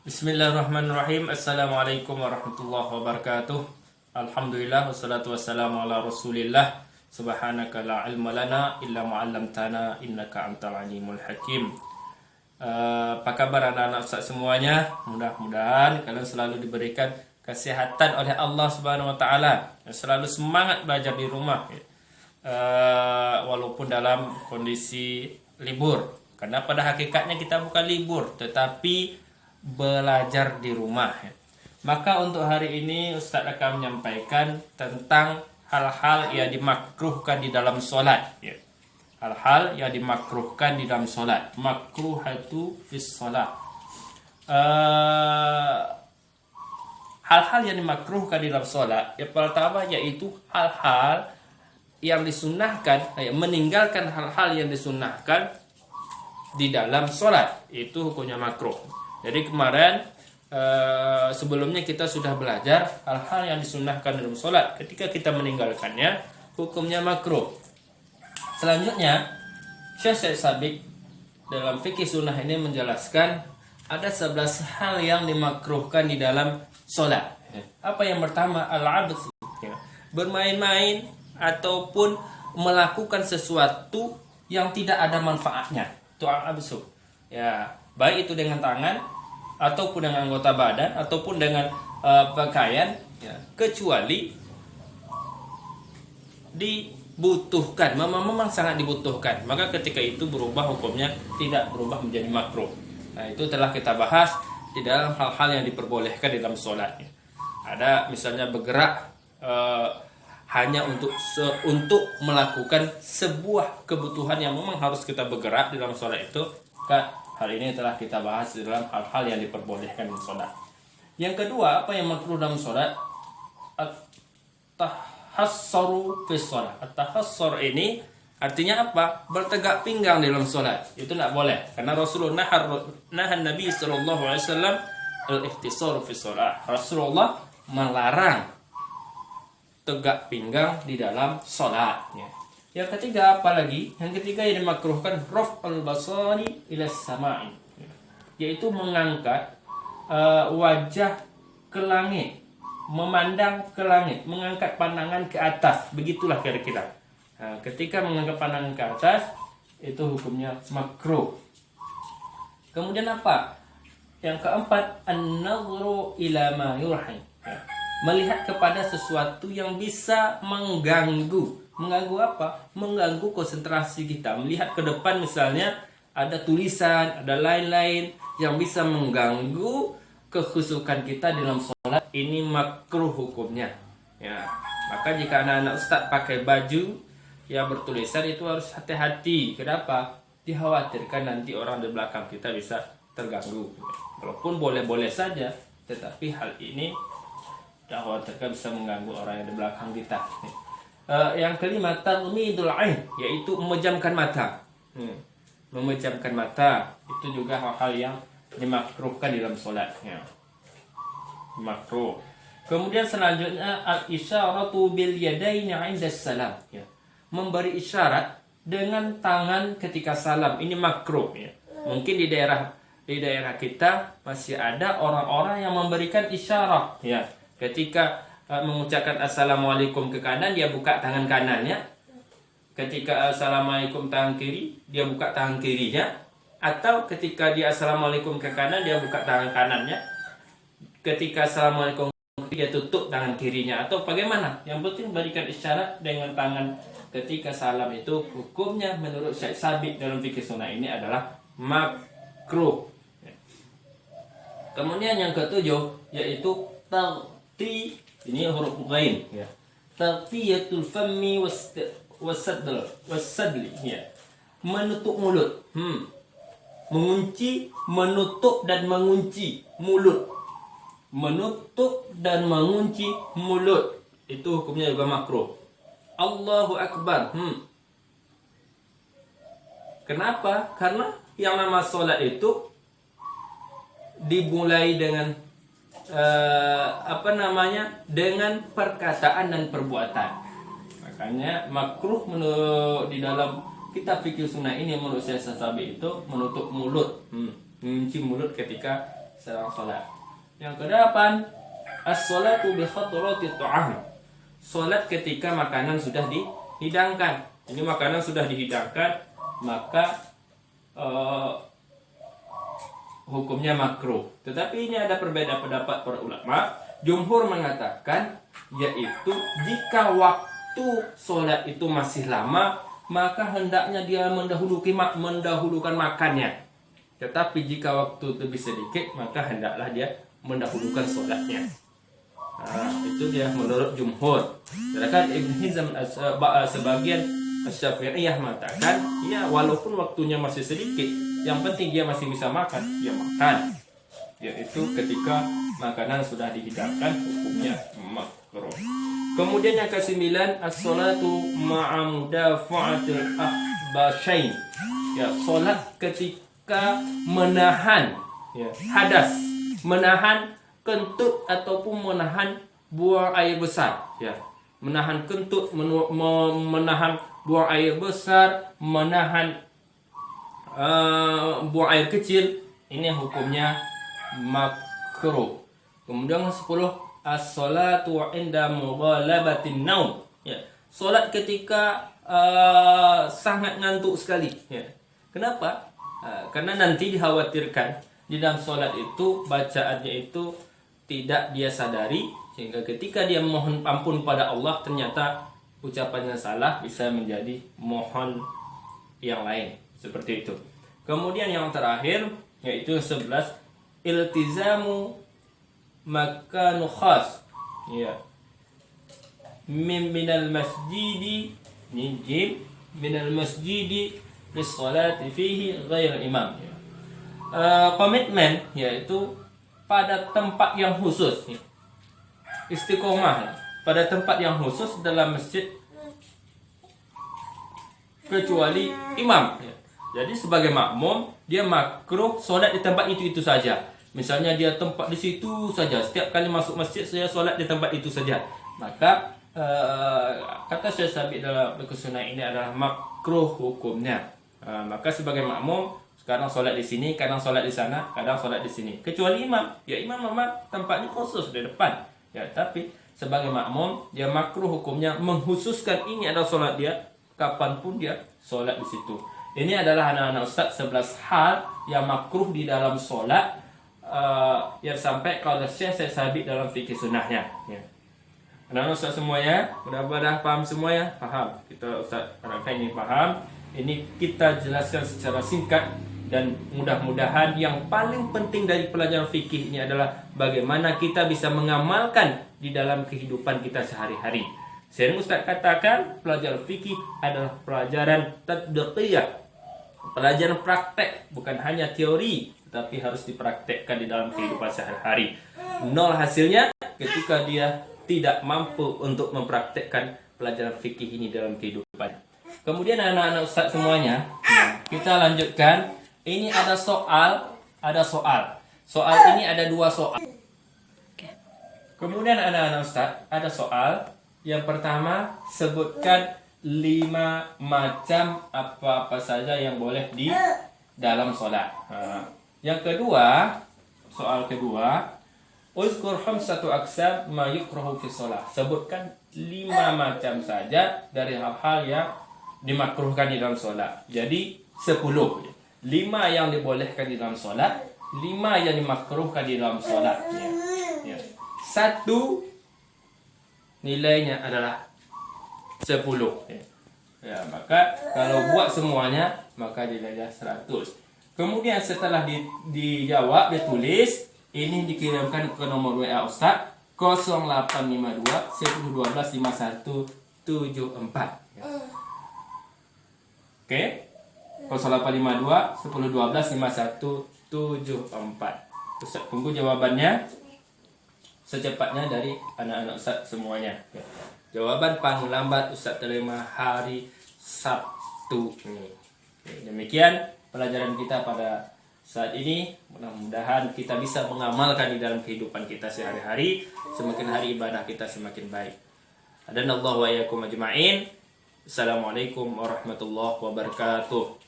Bismillahirrahmanirrahim. Assalamualaikum warahmatullahi wabarakatuh. Alhamdulillah wassalatu wassalamu ala Rasulillah. Subhanaka la ilma lana illa ma 'allamtana innaka antal alimul hakim. Apa kabar anak-anak Ustaz semuanya? Mudah-mudahan kalian selalu diberikan kesehatan oleh Allah Subhanahu wa taala. Selalu semangat belajar di rumah. Walaupun dalam kondisi libur. Karena pada hakikatnya kita bukan libur, tetapi belajar di rumah. Maka untuk hari ini Ustaz akan menyampaikan tentang hal-hal yang dimakruhkan di dalam solat. Hal-hal yang dimakruhkan di dalam solat. Makruhatu fis solat. Hal-hal yang dimakruhkan di dalam solat, yang pertama yaitu hal-hal yang disunahkan, meninggalkan hal-hal yang disunahkan di dalam solat, itu hukumnya makruh. Jadi kemarin sebelumnya kita sudah belajar hal-hal yang disunahkan dalam sholat. Ketika kita meninggalkannya, hukumnya makruh. Selanjutnya, Syekh Sabiq dalam fikih sunnah ini menjelaskan ada 11 hal yang dimakruhkan di dalam sholat. Apa yang pertama? Al-abth, bermain-main ataupun melakukan sesuatu yang tidak ada manfaatnya. Itu al-abth. Baik itu dengan tangan ataupun dengan anggota badan ataupun dengan pakaian, kecuali dibutuhkan, memang sangat dibutuhkan, maka ketika itu berubah hukumnya, tidak berubah menjadi makruh. Nah, itu telah kita bahas di dalam hal-hal yang diperbolehkan di dalam sholat. Ada misalnya bergerak hanya untuk melakukan sebuah kebutuhan yang memang harus kita bergerak di dalam sholat itu. Hal ini telah kita bahas di dalam hal-hal yang diperbolehkan dalam sholat. Yang kedua, apa yang makruh dalam sholat? At-tahassaru fi sholat. At-tahassur ini artinya apa? Bertegak pinggang di dalam sholat. Itu tidak boleh. Karena Rasulullah nahan Nabi SAW al-ihtisaru fi sholat. Rasulullah melarang tegak pinggang di dalam sholat. Yang ketiga apa lagi? Yang ketiga yang dimakruhkan raf'ul basari ila sama'i, yaitu mengangkat wajah ke langit, memandang ke langit, mengangkat pandangan ke atas. Begitulah kira-kira. Nah, ketika mengangkat pandangan ke atas, itu hukumnya makruh. Kemudian apa? Yang keempat, an-nadhru ila ma yurhi, melihat kepada sesuatu yang bisa mengganggu. Mengganggu apa? Mengganggu konsentrasi kita. Melihat ke depan misalnya ada tulisan, ada lain-lain yang bisa mengganggu kekhusyukan kita dalam sholat. Ini makruh hukumnya. Maka jika anak-anak Ustaz pakai baju yang bertulisan itu harus hati-hati. Kenapa? Dikhawatirkan nanti orang di belakang kita bisa terganggu. Walaupun boleh-boleh saja, tetapi hal ini dikhawatirkan bisa mengganggu orang yang di belakang kita. Yang kelima, taghmidul ain, yaitu memejamkan mata. Memejamkan mata itu juga hal-hal yang dimakruhkan dalam sholat. Makruh. Kemudian selanjutnya, al-isyaratu bil yadaini 'inda salam. Memberi isyarat dengan tangan ketika salam. Ini makruh. Mungkin di daerah kita masih ada orang-orang yang memberikan isyarat. Ketika mengucapkan assalamualaikum ke kanan, dia buka tangan kanannya. Ketika assalamualaikum tangan kiri, dia buka tangan kirinya. Atau ketika dia assalamualaikum ke kanan, dia buka tangan kanannya. Ketika assalamualaikum, dia tutup tangan kirinya. Atau bagaimana? Yang penting berikan isyarat dengan tangan ketika salam. Itu hukumnya menurut Syekh Sabiq dalam fikih sunnah ini adalah makruh. Kemudian yang ketujuh yaitu ini huruf ghain, taghtiyatul fammi wasadli, menutup mulut, mengunci, menutup dan mengunci mulut, menutup dan mengunci mulut, itu hukumnya juga makruh. Allahu Akbar. Kenapa? Karena yang nama sholat itu dimulai dengan dengan perkataan dan perbuatan. Makanya makruh di dalam kitab fikih sunnah ini menurut Syekh Sabiq itu menutup mulut, mengunci mulut ketika sedang salat. Yang kedelapan, as-salatu bi khadrati ta'am. Salat ketika makanan sudah dihidangkan. Ini makanan sudah dihidangkan, maka hukumnya makruh. Tetapi ini ada perbedaan pendapat para ulama. Jumhur mengatakan yaitu jika waktu sholat itu masih lama, maka hendaknya dia mendahulukan makannya. Tetapi jika waktu lebih sedikit, maka hendaklah dia mendahulukan sholatnya. Itu dia menurut jumhur. Sedangkan Ibn Hizam sebagian Syafi'iyah mengatakan, ya walaupun waktunya masih sedikit, yang penting dia masih bisa makan, dia makan. Yaitu ketika makanan sudah dihidangkan, hukumnya makruh. Kemudian yang ke-9, as-salatu ma'a mudafa'atil akhbasyain. Ya, salat ketika menahan hadas, menahan kentut ataupun menahan buang air besar, ya. Menahan kentut, menahan buang air besar, menahan buang air kecil, ini hukumnya makruh. Kemudian 10, as-salatu 'inda mughalabatin naum. Ya, salat ketika sangat ngantuk sekali, ya. Kenapa? Karena nanti dikhawatirkan di dalam salat itu bacaannya itu tidak dia sadari, sehingga ketika dia mohon ampun pada Allah ternyata ucapannya salah, bisa menjadi mohon yang lain, seperti itu. Kemudian yang terakhir yaitu 11, iltizamu makanu khas, ya, minal masjidi minal masjidi lis-salati fihi ghair imam, ya. Komitmen yaitu pada tempat yang khusus, ya. Istiqomah, ya, pada tempat yang khusus dalam masjid kecuali imam, ya. Jadi sebagai makmum dia makruh solat di tempat itu saja. Misalnya dia tempat di situ saja, setiap kali masuk masjid saya solat di tempat itu saja. Maka kata Syekh Sabiq dalam Sunnah ini adalah makruh hukumnya. Maka sebagai makmum kadang solat di sini, kadang solat di sana, kadang solat di sini. Kecuali imam, ya imam memang tempatnya khusus di depan. Ya, tapi sebagai makmum dia makruh hukumnya menghususkan ini adalah solat dia kapanpun dia solat di situ. Ini adalah anak-anak Ustaz 11 hal yang makruh di dalam solat yang sampai kalau saya Sabiq dalam fikih sunnahnya. Ya. Anak-anak Ustaz semuanya, mudah-mudahan paham semuanya, paham. Kita Ustaz harapkan ini paham. Ini kita jelaskan secara singkat. Dan mudah-mudahan yang paling penting dari pelajaran fikih ini adalah bagaimana kita bisa mengamalkan di dalam kehidupan kita sehari-hari. Sering Ustaz katakan pelajaran fikih adalah pelajaran tatbiqiyah, pelajaran praktek, bukan hanya teori, tetapi harus dipraktekkan di dalam kehidupan sehari-hari. Nol hasilnya ketika dia tidak mampu untuk mempraktekkan pelajaran fikih ini dalam kehidupannya. Kemudian anak-anak Ustaz semuanya, kita lanjutkan. Ini ada soal. Soal ini ada 2 soal. Kemudian anak-anak Ustaz, ada soal. Yang pertama, sebutkan 5 macam apa-apa saja yang boleh di dalam sholat. Yang kedua, soal kedua, uzkur khamsatu aqsam ma yukrahu fi sholat. Sebutkan 5 macam saja dari hal-hal yang dimakruhkan di dalam sholat. Jadi 10. 5 yang dibolehkan di dalam solat, 5 yang dimakruhkan di dalam solat. Ya. 1 nilainya adalah 10. Ya, maka kalau buat semuanya maka nilainya 100. Kemudian setelah dijawab, ditulis, ini dikirimkan ke nomor WA Ustaz 0852 1012 5174. Ya. Oke. 0852 1012 5174. Ustaz tunggu jawabannya secepatnya dari anak-anak Ustaz semuanya. Ya. Jawaban paling lambat Ustaz terima hari Sabtu ini. Demikian pelajaran kita pada saat ini. Mudah-mudahan kita bisa mengamalkan di dalam kehidupan kita sehari-hari. Semakin hari ibadah kita semakin baik. Adanallahu wa iyyakum ajma'in. Assalamualaikum warahmatullahi wabarakatuh.